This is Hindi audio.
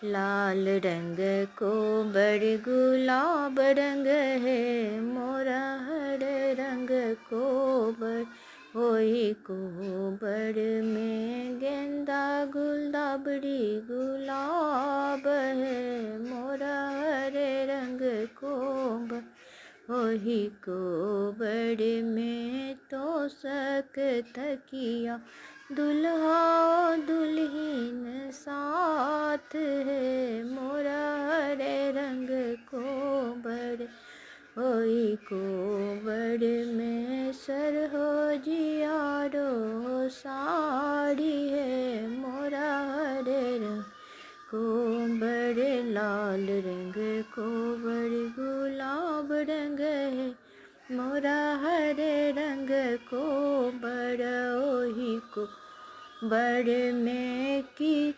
लाल रंग को बड़ गुलाब रंग है, मोरा हर रंग को बड़ वही को बड़ में गेंदा गुलाबड़ी गुलाब है, मोरा हरे रंग को बड़ वही को बड़ में तो सक तकिया दुल्हा दुल्हीन साथ है, मोरा हरे रंग को बड़ वही को बड़ में सरहोजियारो साड़ी है, मोरा हरे रंग को बड़ लाल रंग को बड़ गुलाब रंग है, मोरा हरे रंग को बड़ ओही को बड़ में की